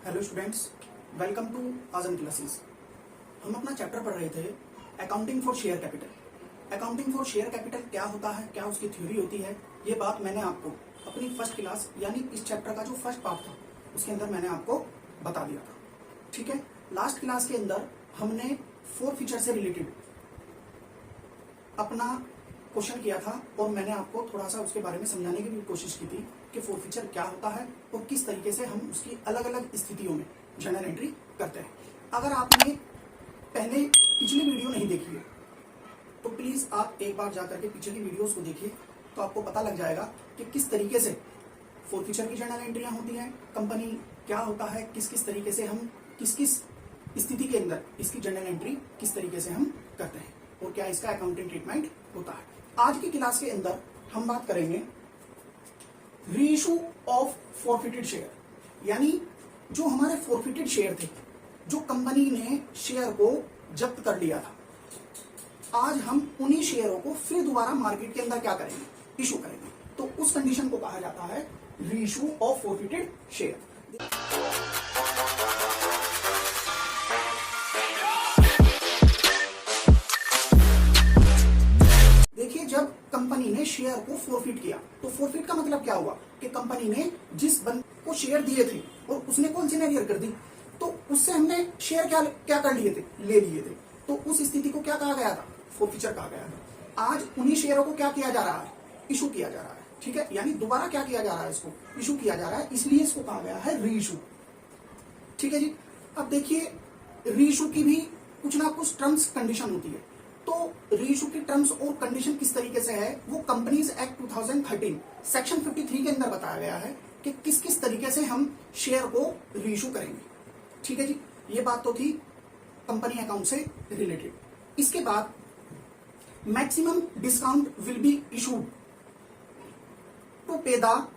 Hello students, welcome to Azam classes. हम अपना chapter पढ़ रहे थे accounting for share capital. Accounting for share capital क्या होता है, क्या उसकी थ्योरी होती है, ये बात मैंने आपको अपनी फर्स्ट क्लास यानी इस चैप्टर का जो फर्स्ट पार्ट था उसके अंदर मैंने आपको बता दिया था। ठीक है, लास्ट क्लास के अंदर हमने फोर फीचर से रिलेटेड अपना क्वेश्चन किया था और मैंने आपको थोड़ा सा उसके बारे में समझाने की भी कोशिश की थी कि फोर फीचर क्या होता है और किस तरीके से हम उसकी अलग अलग स्थितियों में जर्नल एंट्री करते हैं। अगर आपने पहले पिछली वीडियो नहीं देखी है तो प्लीज आप एक बार जाकर के पीछे की वीडियोस को देखिए, तो आपको पता लग जाएगा कि किस तरीके से फोर फीचर की जर्नल एंट्रियां होती हैं, कंपनी क्या होता है, किस किस तरीके से हम किस किस स्थिति के अंदर इसकी जर्नल एंट्री किस तरीके से हम करते हैं और क्या इसका अकाउंटिंग ट्रीटमेंट होता है। आज की क्लास के अंदर हम बात करेंगे रीइशू ऑफ फॉरफिटेड शेयर, यानी जो हमारे फॉरफिटेड शेयर थे, जो कंपनी ने शेयर को जब्त कर लिया था, आज हम उन्हीं शेयरों को फिर दोबारा मार्केट के अंदर क्या करेंगे, इशू करेंगे। तो उस कंडीशन को कहा जाता है रीइशू ऑफ फॉरफिटेड शेयर। जब कंपनी ने शेयर को फोरफिट किया, तो फोरफिट का मतलब क्या हुआ कि कंपनी ने जिस बंदे को शेयर दिए थे और उसने कंसिडर कर दी, तो उससे हमने शेयर क्या कर लिए थे, ले लिए थे। तो उस स्थिति को क्या कहा गया था, फोरफिचर कहा गया था। आज उन्हीं शेयरों को क्या किया जा रहा है, इशू किया जा रहा है। ठीक है, यानी दोबारा क्या किया जा रहा है, इसको इशू किया जा रहा है, इसलिए इसको कहा गया है रीइशू। ठीक है जी। अब देखिए, रीइशू की भी कुछ ना कुछ टर्म्स कंडीशन होती है। तो रीइशू की टर्म्स और कंडीशन किस तरीके से है, वो कंपनीज एक्ट 2013 सेक्शन 53 के अंदर बताया गया है कि किस किस तरीके से हम शेयर को रीइशू करेंगे। ठीक है जी, ये बात तो थी कंपनी अकाउंट से रिलेटेड। इसके बाद maximum discount will be issued to pay the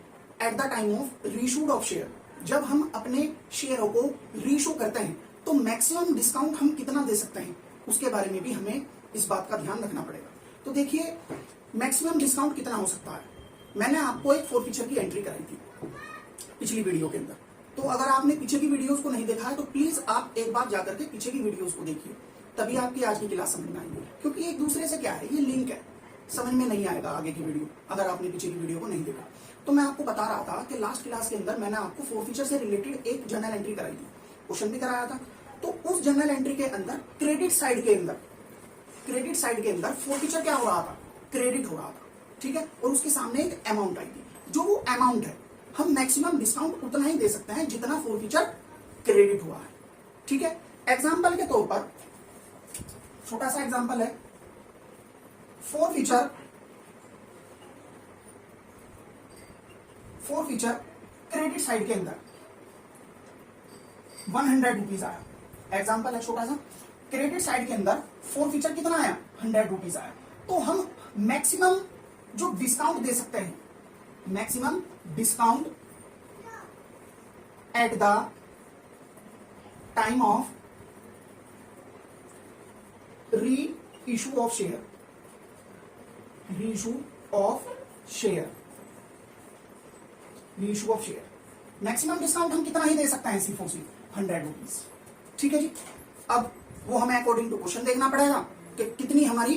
at the time of reissued of share. जब हम अपने शेयरों को रीइशू करते हैं तो मैक्सिमम डिस्काउंट हम कितना दे सकते हैं, उसके बारे में भी हमें इस बात का ध्यान रखना पड़ेगा। तो देखिए, मैक्सिमम डिस्काउंट कितना हो सकता है। मैंने आपको एक फोरफिचर की एंट्री कराई थी पिछली वीडियो के अंदर, तो अगर आपने पीछे की वीडियोस को नहीं देखा है तो प्लीज आप एक बार जाकर के पीछे की वीडियोस को देखिए, तभी आपकी आज की क्लास समझ में आएगी। क्योंकि एक दूसरे से क्या है, ये लिंक है, समझ में नहीं आएगा आगे की वीडियो अगर आपने पीछे की वीडियो को नहीं देखा। तो मैं आपको बता रहा था कि लास्ट क्लास के अंदर मैंने आपको फोरफिचर से रिलेटेड एक जर्नल एंट्री कराई थी, क्वेश्चन भी कराया था। तो उस जर्नल एंट्री के अंदर क्रेडिट साइड के अंदर फोरफिचर क्या हो रहा था, क्रेडिट हो रहा था। ठीक है, और उसके सामने एक अमाउंट आई थी। जो वो अमाउंट है, हम मैक्सिमम डिस्काउंट उतना ही दे सकते हैं जितना फोरफिचर क्रेडिट हुआ है। ठीक है, एग्जांपल के तौर पर छोटा सा एग्जांपल है, फोरफिचर क्रेडिट साइड के अंदर 100 रुपीज आया। एग्जाम्पल है छोटा सा, क्रेडिट साइड के अंदर फोरफिचर कितना आया, 100 रुपीज आया। तो हम मैक्सिमम जो डिस्काउंट दे सकते हैं, maximum discount at the time of reissue of share, maximum discount हम कितना ही दे सकते हैं, सिर्फ 100 रुपीज। ठीक है जी। अब वो हमें अकॉर्डिंग टू क्वेश्चन देखना पड़ेगा कि कितनी हमारी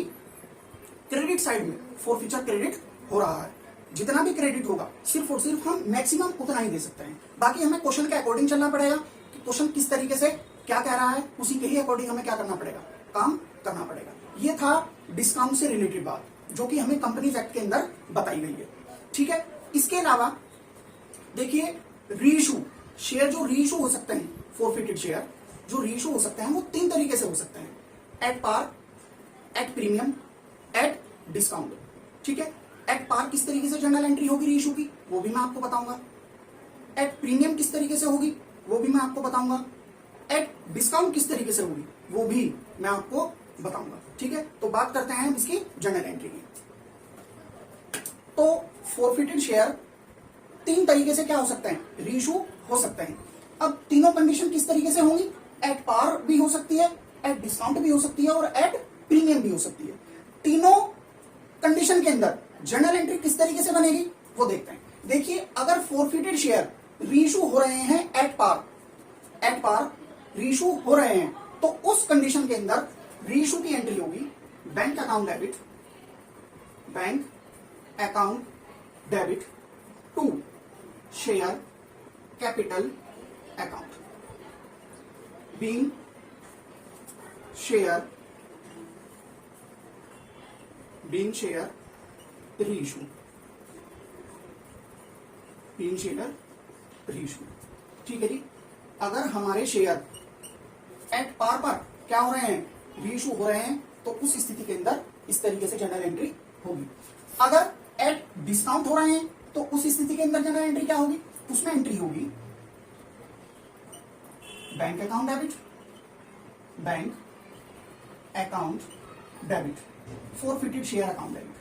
क्रेडिट साइड में फोरफिचर क्रेडिट हो रहा है। जितना भी क्रेडिट होगा सिर्फ और सिर्फ हम मैक्सिमम उतना ही दे सकते हैं। बाकी हमें क्वेश्चन के अकॉर्डिंग चलना पड़ेगा कि क्वेश्चन किस तरीके से क्या कह रहा है, उसी के ही अकॉर्डिंग हमें क्या करना पड़ेगा, काम करना पड़ेगा। ये था डिस्काउंट से रिलेटेड बात जो कि हमें कंपनीज एक्ट के अंदर बताई गई है। ठीक है, इसके अलावा देखिए, रीइशू शेयर जो रीइशू हो सकते हैं, फोरफिटेड शेयर जो रीइशू हो सकते हैं वो 3 तरीके से हो सकते हैं, at par, at premium, at discount. ठीक है, एट पार किस तरीके से जर्नल एंट्री होगी रीइशू की, वो भी मैं आपको बताऊंगा। एट प्रीमियम किस तरीके से होगी, वो भी मैं आपको बताऊंगा। एट डिस्काउंट किस तरीके से होगी, वो भी मैं आपको बताऊंगा। ठीक है, तो बात करते हैं हम इसकी जर्नल एंट्री की। तो फोरफिटेड शेयर 3 तरीके से क्या हो सकते हैं, रीइशू हो सकते हैं। अब तीनों कंडीशन किस तरीके से होंगी, एट पार भी हो सकती है, एट डिस्काउंट भी हो सकती है और एट प्रीमियम भी हो सकती है। तीनों कंडीशन के अंदर जर्नल एंट्री किस तरीके से बनेगी वो देखते हैं। देखिए, अगर फोरफिटेड शेयर रीइशू हो रहे हैं at par, at par reissue हो रहे हैं, तो उस कंडीशन के अंदर रीइशू की एंट्री होगी bank account debit, bank account debit to share capital account, being share reissue, ठीक है जी। अगर हमारे शेयर एट पार पर क्या हो रहे हैं, रीइशू हो रहे हैं, तो उस स्थिति के अंदर इस तरीके से जनरल एंट्री होगी। अगर एट डिस्काउंट हो रहे हैं, तो उस स्थिति के अंदर जनरल एंट्री क्या होगी, उसमें एंट्री होगी bank account debit, bank account debit, forfeited share account debit,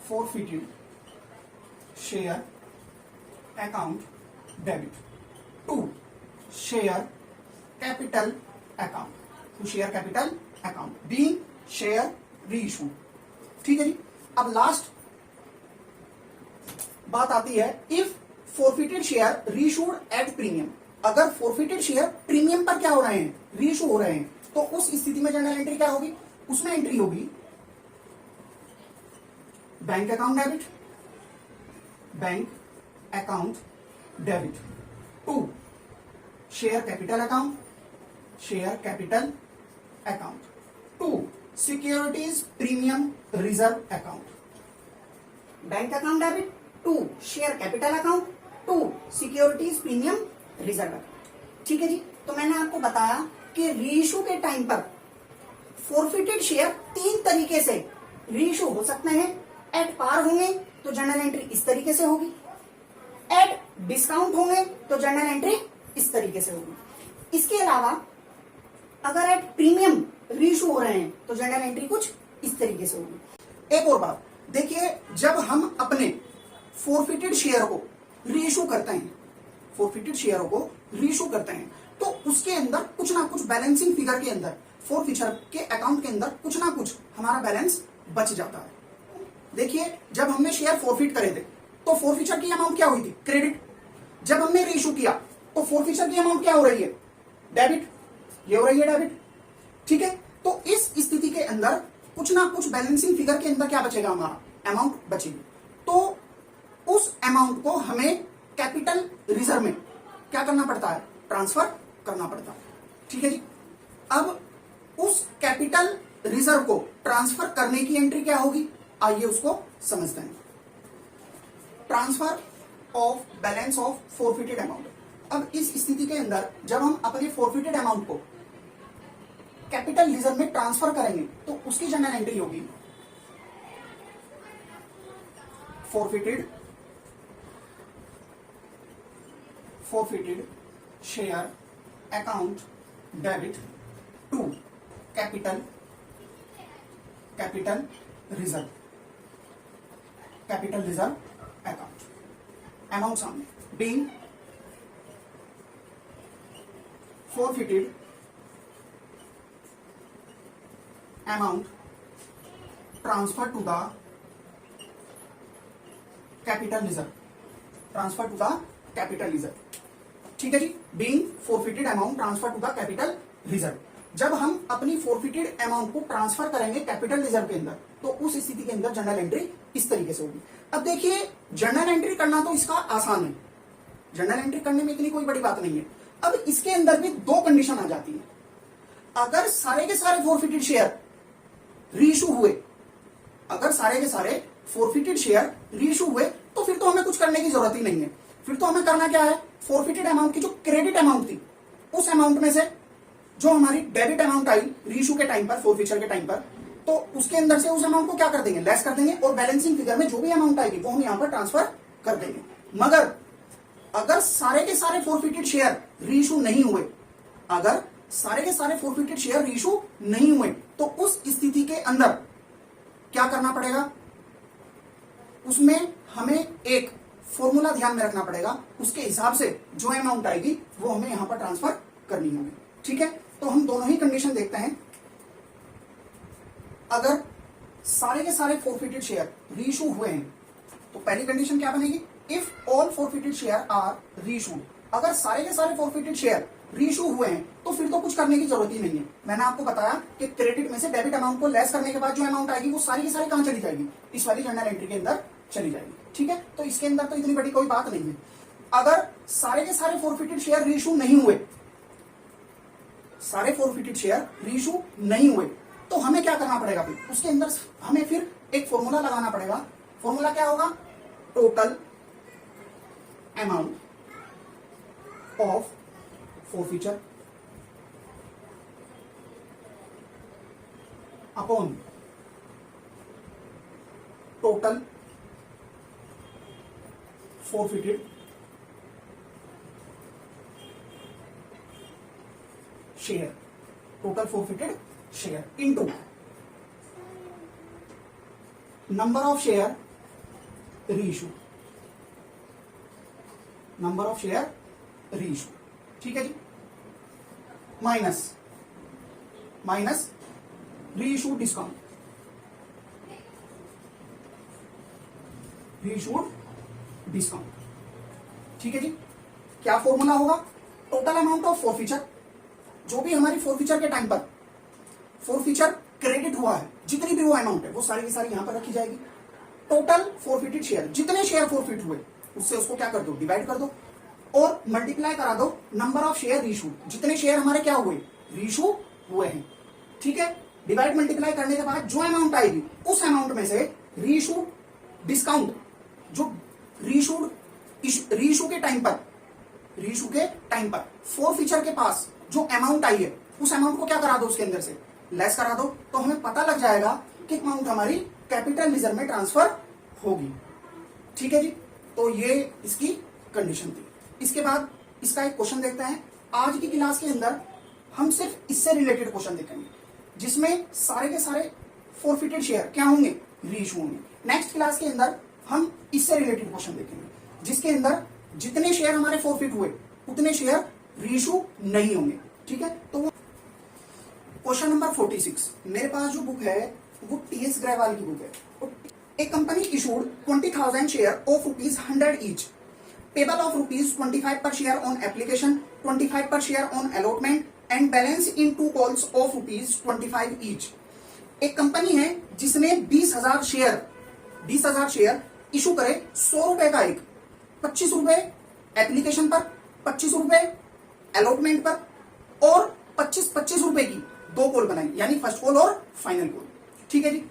forfeited share account debit to share capital account, to share capital account being share reissue, ठीक है जी। अब लास्ट बात आती है, if forfeited share reissued at premium, अगर forfeited share premium पर क्या हो रहे हैं, रीइशू हो रहे हैं, तो उस स्थिति में जनरल एंट्री क्या होगी, उसमें एंट्री होगी bank account debit, bank account debit to share capital account, share capital account to securities premium reserve account, bank account debit to share capital account to securities premium reserve account, ठीक है जी। तो मैंने आपको बताया कि reissue के time पर forfeited share तीन तरीके से रीइशू हो सकते हैं। एट पार होंगे तो जनरल एंट्री इस तरीके से होगी, एट डिस्काउंट होंगे तो जनरल एंट्री इस तरीके से होगी। इसके अलावा अगर एट प्रीमियम रीइशू हो रहे हैं तो जनरल एंट्री कुछ इस तरीके से होगी। एक और बात देखिए, जब हम अपने फोरफिटेड शेयर को रीइशू करते हैं, फोरफिटेड शेयरों को रीइशू करते हैं, तो उसके अंदर कुछ ना कुछ बैलेंसिंग फिगर के अंदर, फोरफिचर के अकाउंट के अंदर कुछ ना कुछ हमारा बैलेंस बच जाता है। देखिए, जब हमने शेयर फोरफिट करे थे तो फोरफिचर की अमाउंट क्या हुई थी, क्रेडिट। जब हमने रीइशू किया तो फोरफिचर की अमाउंट क्या हो रही है, डेबिट, ये हो रही है डेबिट, ठीक है। तो इस स्थिति के अंदर कुछ ना कुछ बैलेंसिंग फिगर के अंदर क्या बचेगा, हमारा अमाउंट बचेगी। तो उस अमाउंट को हमें कैपिटल रिजर्व में क्या करना पड़ता है, ट्रांसफर करना पड़ता है, ठीक है जी। अब उस कैपिटल रिजर्व को ट्रांसफर करने की एंट्री क्या होगी, आइए उसको समझते हैं। Transfer of balance of forfeited amount. अब इस स्थिति के अंदर जब हम अपने फोरफिटेड अमाउंट को कैपिटल रिजर्व में ट्रांसफर करेंगे तो उसकी जनरल एंट्री होगी forfeited share account debit to capital reserve account, amount सामने being forfeited amount transferred to the capital reserve, ठीक है जी। being forfeited amount transferred to the capital reserve, जब हम अपनी फोरफिटेड अमाउंट को ट्रांसफर करेंगे कैपिटल रिजर्व के अंदर तो उस स्थिति के अंदर जनरल एंट्री इस तरीके से होगी। अब देखिए, जनरल एंट्री करना तो इसका आसान है, जनरल एंट्री करने में इतनी कोई बड़ी बात नहीं है। अब इसके अंदर भी दो कंडीशन आ जाती है। अगर सारे के सारे फोरफिटेड शेयर रीइशू हुए, अगर सारे के सारे फोरफिटेड शेयर रीइशू हुए तो फिर तो हमें कुछ करने की जरूरत ही नहीं है। फिर तो हमें करना क्या है, फोरफिटेड अमाउंट की जो क्रेडिट अमाउंट थी उस अमाउंट में से जो हमारी डेबिट अमाउंट आई रीइशू के टाइम पर, फोरफिचर के टाइम पर, तो उसके अंदर से उस अमाउंट को क्या कर देंगे, लेस कर देंगे और बैलेंसिंग फिगर में जो भी अमाउंट आएगी वो हम यहां पर ट्रांसफर कर देंगे। मगर अगर सारे के सारे फोरफिटेड शेयर रीइशू नहीं हुए, अगर सारे के सारे फोरफिटेड शेयर रीइशू नहीं हुए तो उस स्थिति के अंदर क्या करना पड़ेगा, उसमें हमें एक फॉर्मूला ध्यान में रखना पड़ेगा, उसके हिसाब से जो अमाउंट आएगी वो हमें यहां पर ट्रांसफर करनी होगी, ठीक है। तो हम दोनों ही कंडीशन देखते हैं। अगर सारे के सारे फोरफिटेड शेयर रीइशू हुए हैं तो पहली कंडीशन क्या बनेगी, if all forfeited share are reissued, अगर सारे के सारे फॉरफिटेड शेयर रीइशू हुए हैं तो फिर तो कुछ करने की जरूरत ही नहीं है। मैंने आपको बताया कि क्रेडिट में से डेबिट अमाउंट को लेस करने के बाद जो अमाउंट आएगी वो सारी की सारी कहां चली जाएगी, इस वाली जर्नल एंट्री के अंदर चली जाएगी। ठीक है, तो इसके अंदर तो इतनी बड़ी कोई बात नहीं है। अगर सारे के सारे फॉरफिटेड शेयर रीइशू नहीं हुए, सारे फॉरफिटेड शेयर रीइशू नहीं हुए, तो हमें क्या करना पड़ेगा? फिर उसके अंदर हमें फिर एक फॉर्मूला लगाना पड़ेगा। फॉर्मूला क्या होगा? Total amount of forfeiture upon total forfeited share, total forfeited share into number of share reissue, number of share reissue। ठीक है जी, माइनस रीइशूड डिस्काउंट, ठीक है जी। क्या फॉर्मूला होगा? टोटल अमाउंट ऑफ फॉरफीचर, जो भी हमारी फॉरफीचर के टाइम पर फॉरफीचर क्रेडिट हुआ है, जितनी भी वो अमाउंट है वो सारी की सारी यहां पर रखी जाएगी। टोटल फॉरफिटेड शेयर, जितने शेयर फॉरफिट हुए उससे उसको क्या कर दो, डिवाइड कर दो और मल्टीप्लाई करा दो नंबर ऑफ शेयर रीइशू, जितने शेयर हमारे क्या हुए, रीइशू हुए हैं। ठीक है, डिवाइड मल्टीप्लाई करने के बाद जो अमाउंट आएगी उस अमाउंट में से रीइशू डिस्काउंट, जो रीइशू के टाइम पर फॉरफीचर के पास जो अमाउंट आई है उस अमाउंट को क्या करा दो, उसके अंदर से लेस करा दो, तो हमें पता लग जाएगा कि अमाउंट हमारी कैपिटल रिजर्व में ट्रांसफर होगी। ठीक है जी, तो ये इसकी कंडीशन थी। इसके बाद इसका एक क्वेश्चन देखते हैं। आज की क्लास के अंदर हम सिर्फ इससे रिलेटेड क्वेश्चन देखेंगे, जिसमें सारे के सारे फॉरफिटेड शेयर क्या होंगे, रीइशू होंगे। नेक्स्ट क्लास के अंदर हम इससे रिलेटेड क्वेश्चन देखेंगे, जिसके अंदर जितने शेयर हमारे फॉरफिट हुए उतने शेयर रीइशू नहीं होंगे। ठीक है, तो क्वेश्चन नंबर 46 मेरे पास जो बुक है वो टीएस ग्रेवाल की बुक है। A company issued 20,000 share of ₹100 each, payable of ₹25 per share on application, 25 per share on allotment and balance in 2 calls of ₹25 each। एक कंपनी है जिसने 20,000 शेयर इशू करे, 100 रुपए का एक, 25 रुपए एप्लीकेशन पर, 25 रुपए अलॉटमेंट पर और 25 रुपए की 2 कॉल बनाई, यानी फर्स्ट कॉल और फाइनल कॉल। ठीक है जी,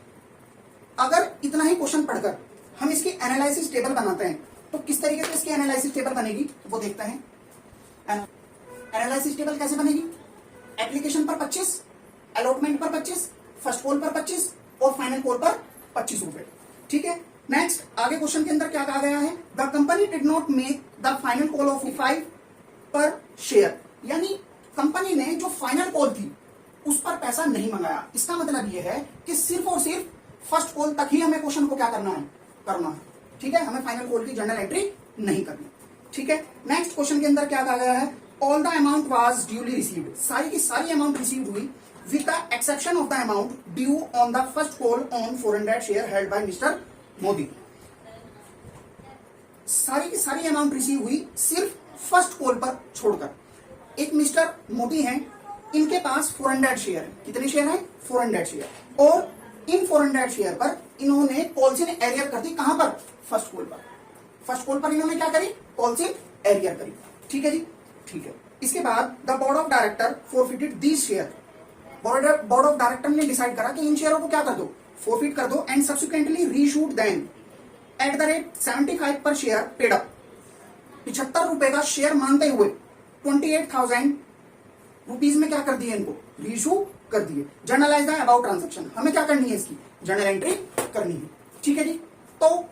अगर इतना ही क्वेश्चन पढ़कर हम इसकी एनालिसिस टेबल बनाते हैं तो किस तरीके से इसकी एनालिसिस टेबल बनेगी वो देखते हैं। एनालिसिस टेबल कैसे बनेगी? एप्लीकेशन पर 25, अलॉटमेंट पर 25, फर्स्ट कॉल पर 25 और फाइनल कॉल पर 25 रुपए। ठीक है, नेक्स्ट आगे क्वेश्चन के अंदर क्या कहा गया है? The company did not make the final call of 5 पर शेयर, यानी कंपनी ने जो फाइनल कॉल थी उस पर पैसा नहीं मंगाया। इसका मतलब यह है कि सिर्फ और सिर्फ फर्स्ट कॉल तक ही हमें क्वेश्चन को क्या करना है। ठीक है, हमें फाइनल कॉल की जर्नल एंट्री नहीं करनी। ठीक है, नेक्स्ट क्वेश्चन के अंदर क्या कहा गया है? All the amount was duly received, सारी की सारी अमाउंट रिसीव हुई with the exception of the amount due on the first call on 400 share held by mister Modi. सारी की सारी अमाउंट रिसीव हुई सिर्फ फर्स्ट कॉल पर छोड़कर। एक मिस्टर मोदी हैं, इनके पास 400 शेयर है। कितने शेयर है? 400 शेयर, और इन 400 शेयर पर इन्होंने पॉलिसी ने एरियर कर दी। कहां पर? फर्स्ट कॉल पर। फर्स्ट कॉल पर इन्होंने क्या करी? पॉलिसी एरियर करी। ठीक है जी, ठीक है। इसके बाद the board of director forfeited these share, board of director ने डिसाइड करा कि इन शेयरों को क्या कर दो, फॉरफिट कर दो, and subsequently reissued them at the rate 75 पर शेयर पेड अप। 75 रुपए का शेयर मांगते हुए 28,000 रुपीज में क्या कर दिए, इनको रीइशू कर दिए। जर्नलाइज द अबाउट ट्रांजेक्शन, हमें क्या करनी है, इसकी जर्नल एंट्री करनी है। ठीक है जी, तो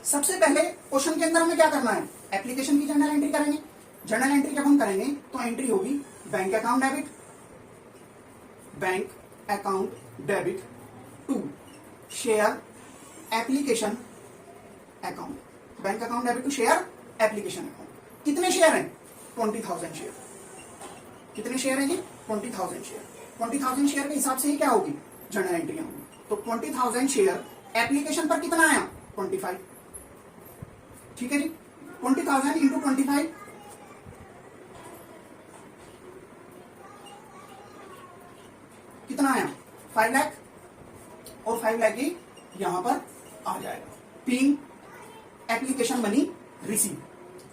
सबसे पहले क्वेश्चन के अंदर हमें क्या करना है, एप्लीकेशन की जर्नल एंट्री करेंगे। जर्नल एंट्री जब हम करेंगे तो एंट्री होगी bank account debit to share application account, bank account debit to share application account. कितने शेयर हैं? 20,000 शेयर। कितने शेयर हैं जी? 20,000 शेयर। 20,000 शेयर के हिसाब से ही क्या होगी, जर्नल एंट्री होगी। तो 20,000 शेयर एप्लीकेशन पर कितना आया, 25। ठीक है जी, 20,000 इंटू 25 कितना आया 5 लाख, और 5 लाख ही यहां पर आ जाएगा बीइंग एप्लीकेशन मनी रिसीव।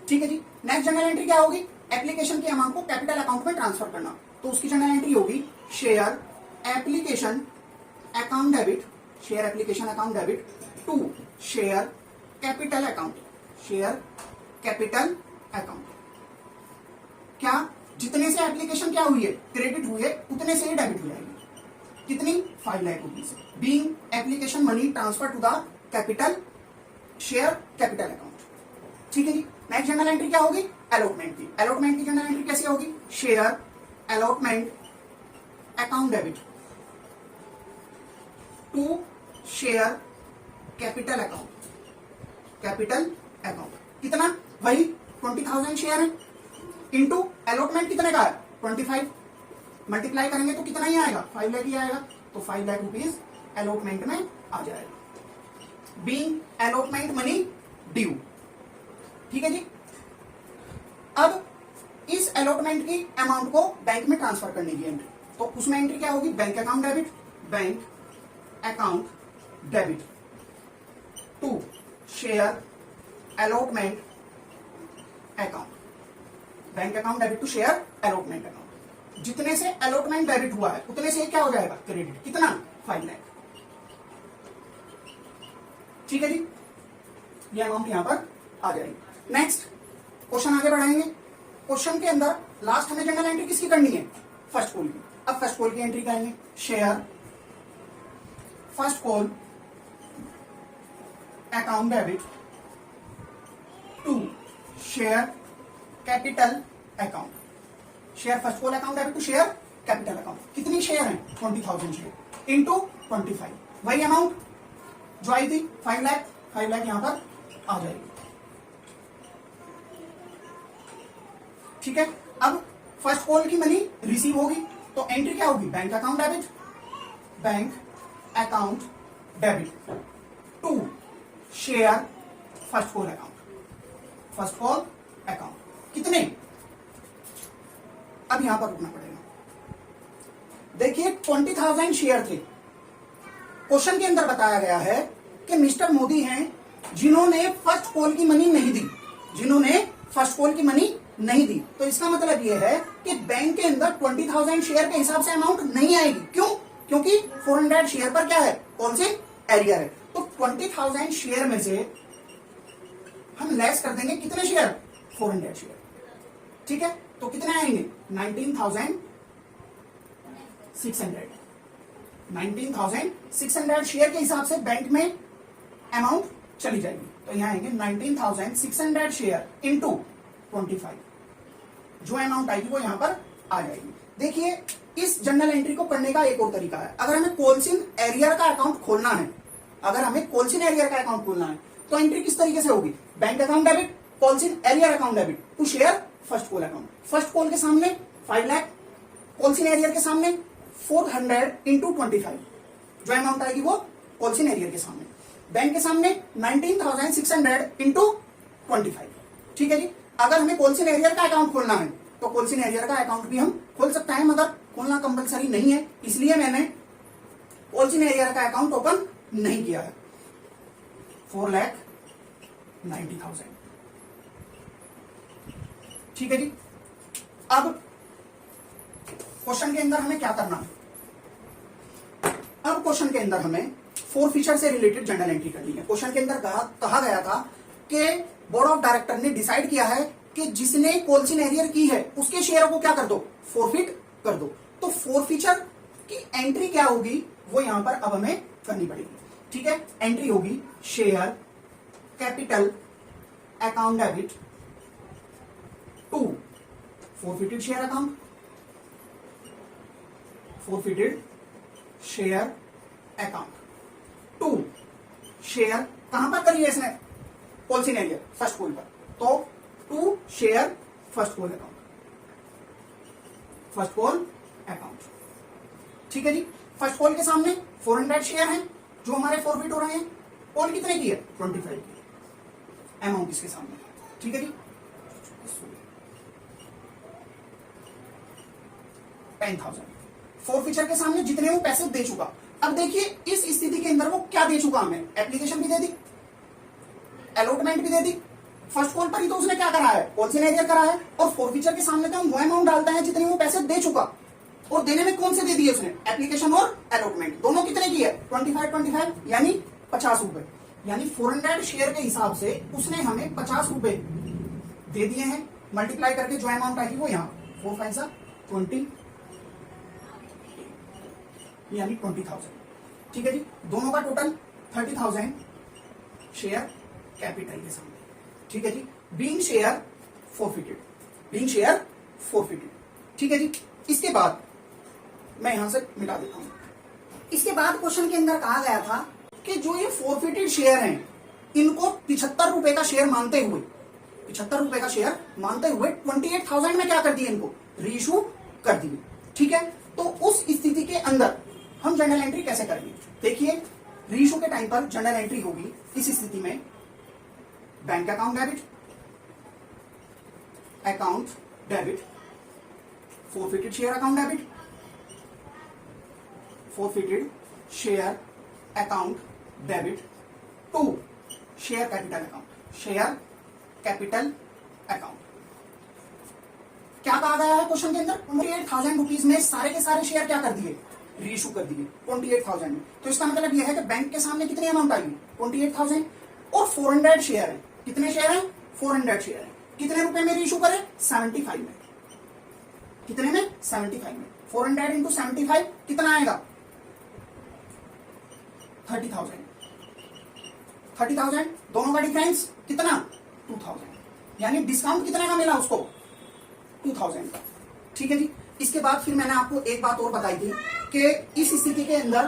ठीक है जी। नेक्स्ट जनरल एंट्री क्या होगी, एप्लीकेशन के अमाउंट को कैपिटल अकाउंट में ट्रांसफर करना। तो उसकी जनरल एंट्री होगी share application account debit, share application account debit to share capital account, share capital account. क्या जितने से एप्लीकेशन क्या हुई है क्रेडिट हुई है उतने से ही डेबिट हो जाएगी। कितनी 5 lakh rupees being application money transfer to the capital share capital account. ठीक है जी। नेक्स्ट जनरल एंट्री क्या होगी, अलॉटमेंट की। अलॉटमेंट की जनरल एंट्री कैसी होगी, share allotment account debit to share capital account, capital account. कितना, वही 20,000 शेयर है इंटू अलॉटमेंट कितने का है 25, मल्टीप्लाई करेंगे तो कितना ही आएगा 5 लाख ही आएगा। तो 5 लाख रुपीज अलॉटमेंट में आ जाएगा बीइंग अलॉटमेंट मनी ड्यू। ठीक है जी। अब इस अलॉटमेंट की अमाउंट को बैंक में ट्रांसफर करने की एंट्री, तो उसमें एंट्री क्या होगी, bank account debit, bank account debit to share allotment account, bank account debit to share allotment account. जितने से अलॉटमेंट डेबिट हुआ है उतने से क्या हो जाएगा क्रेडिट, कितना 5 लाख। ठीक है जी। ये अमाउंट यहां पर आ जाएगी। नेक्स्ट क्वेश्चन आगे बढ़ाएंगे। क्वेश्चन के अंदर लास्ट हमें जनरल एंट्री किसकी करनी है, फर्स्ट कॉल की। अब फर्स्ट कॉल की एंट्री करेंगे, share first call account debit to share capital account, share first call account debit to share capital account. कितनी शेयर है 20,000 शेयर इंटू 25, वही अमाउंट जो आई थी 5 लाख, 5 लाख यहां पर आ जाएगी। ठीक है। अब फर्स्ट कॉल की मनी रिसीव होगी तो एंट्री क्या होगी, bank account debit, bank account debit to share first call account, first call account. कितने, अब यहां पर रुकना पड़ेगा। देखिए 20,000 शेयर थे। क्वेश्चन के अंदर बताया गया है कि मिस्टर मोदी हैं जिन्होंने फर्स्ट कॉल की मनी नहीं दी, जिन्होंने फर्स्ट कॉल की मनी नहीं दी। तो इसका मतलब यह है कि बैंक के अंदर 20,000 शेयर के हिसाब से अमाउंट नहीं आएगी। क्यों, क्योंकि 400 शेयर पर क्या है, कौन से एरियर है। तो 20,000 शेयर में से हम लेस कर देंगे कितने शेयर, 400 शेयर। ठीक है। तो कितने आएंगे 19,600, 19,600 शेयर के हिसाब से बैंक में अमाउंट चली जाएगी। तो यहां आएंगे 19,600 शेयर इंटू 25, जो अमाउंट आएगी वो यहां पर आ जाएगी। देखिए इस जनरल एंट्री को करने का एक और तरीका है। अगर हमें कोलसिन एरियर का अकाउंट खोलना है, अगर हमें कोलसिन एरियर का अकाउंट खोलना है तो एंट्री किस तरीके से होगी, bank account debit, calls in arrear account debit to share first call account. First call के सामने 5 लाख, कोलसिन एरियर के सामने 400 इंटू 25, जो अमाउंट आएगी वो कोलसिन एरियर के सामने। बैंक के सामने 19,600 इंटू 25। ठीक है जी। अगर हमें कोलसिन एरियर का अकाउंट खोलना है तो कोलसिन एरियर का अकाउंट भी हम खोल सकते हैं, मगर खोलना कंपलसरी नहीं है, इसलिए मैंने कोलसिन एरियर का अकाउंट ओपन नहीं किया है। 4,90,000। ठीक है जी। अब क्वेश्चन के अंदर हमें क्या करना है, अब क्वेश्चन के अंदर हमें फोरफिचर से रिलेटेड जनरल एंट्री करनी है। क्वेश्चन के अंदर कहा गया था कि बोर्ड ऑफ डायरेक्टर ने डिसाइड किया है कि जिसने कोलसिन एरियर की है उसके शेयर को क्या कर दो, फोरफिट कर दो। तो फोरफिचर की एंट्री क्या होगी वो यहां पर अब हमें करनी पड़ेगी। ठीक है। एंट्री होगी share capital account debit to forfeited share account, forfeited share account to share, कहां पर करिए इसने, कोलसिन एरियर फर्स्ट कॉल पर, तो to share first call account, first call account. ठीक है जी। फर्स्ट कॉल के सामने 400 शेयर हैं जो हमारे फॉरफिट हो रहे हैं। कॉल कितने की है 25 की, अमाउंट इसके सामने। ठीक है जी। 10,000 फोरफीचर के सामने जितने वो पैसे दे चुका। अब देखिए इस स्थिति के अंदर वो क्या दे चुका हमें, एप्लीकेशन भी दे दी, अलॉटमेंट भी दे दी। फर्स्ट कॉल पर ही तो उसने क्या करा है, कॉल सिनेरियर करा है, और फोरफीचर के सामने तो हम वो अमाउंट डालते हैं जितने वो पैसे दे चुका। और देने में कौन से दे दिए उसने, एप्लीकेशन और अलॉटमेंट, दोनों कितने की है 25 यानी 50 रुपए। यानी 400 शेयर के हिसाब से उसने हमें 50 रुपए दे दिए हैं। मल्टीप्लाई करके जो अमाउंट आएगी वो यहाँ 4 5 20 यानी 20,000। ठीक है जी, दोनों का टोटल 30,000 शेयर कैपिटल के सामने। ठीक है जी, being share forfeited, being share forfeited. ठीक है जी, इसके बाद मैं यहां से मिटा देता हूं। इसके बाद क्वेश्चन के अंदर कहा गया था कि जो ये फोरफिटेड शेयर हैं इनको 75 रुपए का शेयर मानते हुए 28,000 में क्या कर दिए, इनको रीइश्यू कर दिए। ठीक है, तो उस स्थिति के अंदर हम जर्नल एंट्री कैसे करेंगे। देखिए रीइश्यू के टाइम पर जर्नल एंट्री होगी इस स्थिति में bank account debit, forfeited share account debit, forfeited share account debit to share capital account. क्या कहा गया है क्वेश्चन के अंदर, 28,000 रुपीज में सारे के सारे शेयर क्या कर दिए, रीइश्यू कर दिए 28,000 में। तो इसका मतलब यह है कि बैंक के सामने कितनी अमाउंट आएगी 28,000, और 400 शेयर है। कितने शेयर है, 400 शेयर है। कितने रुपए में रीइश्यू करे, 75 में। कितने में, 75 में। 400 इंटू 75 कितना आएगा, 30,000। दोनों का डिफरेंस कितना, 2,000। यानी डिस्काउंट कितने का मिला उसको, 2,000 का। ठीक है जी, इसके बाद फिर मैंने आपको एक बात और बताई थी कि इस स्थिति के अंदर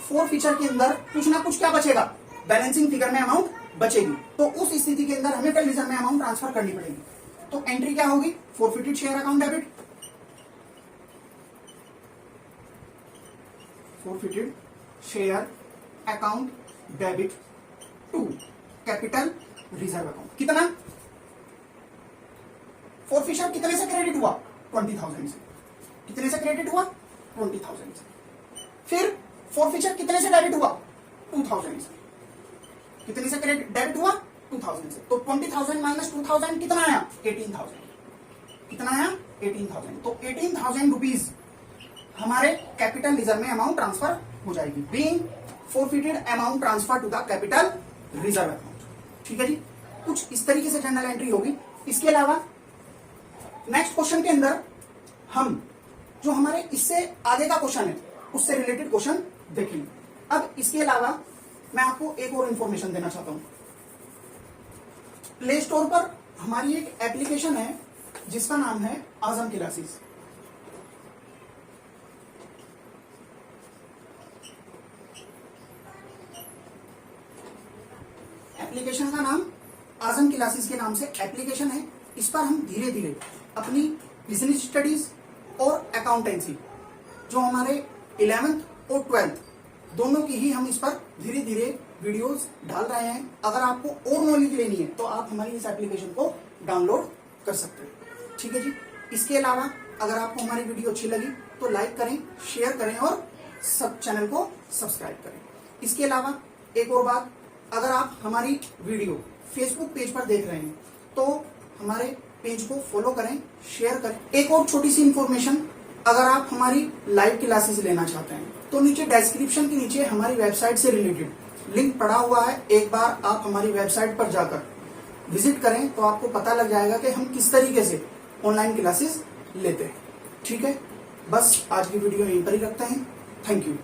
फोरफीचर के अंदर कुछ ना कुछ क्या बचेगा, बैलेंसिंग फिगर में अमाउंट बचेगी। तो उस स्थिति के अंदर हमें रिजर्व में अमाउंट ट्रांसफर करनी पड़ेगी। तो एंट्री क्या होगी, forfeited share account debit, forfeited share account debit to capital reserve account. कितना, फोरफिशर कितने से क्रेडिट हुआ, 20,000 से। कितने से क्रेडिट हुआ, 20,000 से। फिर फोरफिशर कितने से डेबिट हुआ, 2,000 से। कितने से क्रेडिट डेबिट हुआ, 2,000 से। तो 20,000 माइनस 2,000 कितना आया, 18,000। कितना आया, 18,000। तो 18,000 रुपीज हमारे कैपिटल रिजर्व में अमाउंट ट्रांसफर हो जाएगी, being forfeited amount transfer to the capital reserve account. ठीक है जी, कुछ इस तरीके से जर्नल एंट्री होगी। इसके अलावा नेक्स्ट क्वेश्चन के अंदर हम जो हमारे इससे आगे का क्वेश्चन है उससे रिलेटेड क्वेश्चन देखेंगे। अब इसके अलावा मैं आपको एक और इंफॉर्मेशन देना चाहता हूं। प्ले स्टोर पर हमारी एक एप्लीकेशन है जिसका नाम है आजम क्लासेस। एप्लीकेशन का नाम आजम क्लासेस के नाम से एप्लीकेशन है। इस पर हम धीरे धीरे अपनी बिजनेस स्टडीज और अकाउंटेंसी जो हमारे 11th और 12th दोनों की ही हम इस पर धीरे धीरे वीडियोस डाल रहे हैं। अगर आपको और नॉलेज लेनी है तो आप हमारी इस एप्लीकेशन को डाउनलोड कर सकते हैं। ठीक है जी, इसके अलावा अगर आपको हमारी वीडियो अच्छी लगी तो लाइक करें, शेयर करें और सब चैनल को सब्सक्राइब करें। इसके अलावा एक और बात, अगर आप हमारी वीडियो फेसबुक पेज पर देख रहे हैं तो हमारे पेज को फॉलो करें, शेयर करें। एक और छोटी सी इंफॉर्मेशन, अगर आप हमारी लाइव क्लासेस लेना चाहते हैं तो नीचे डिस्क्रिप्शन के नीचे हमारी वेबसाइट से रिलेटेड लिंक पड़ा हुआ है। एक बार आप हमारी वेबसाइट पर जाकर विजिट करें तो आपको पता लग जाएगा कि हम किस तरीके से ऑनलाइन क्लासेस लेते हैं। ठीक है, बस आज की वीडियो यहीं पर ही रखते हैं। Thank you.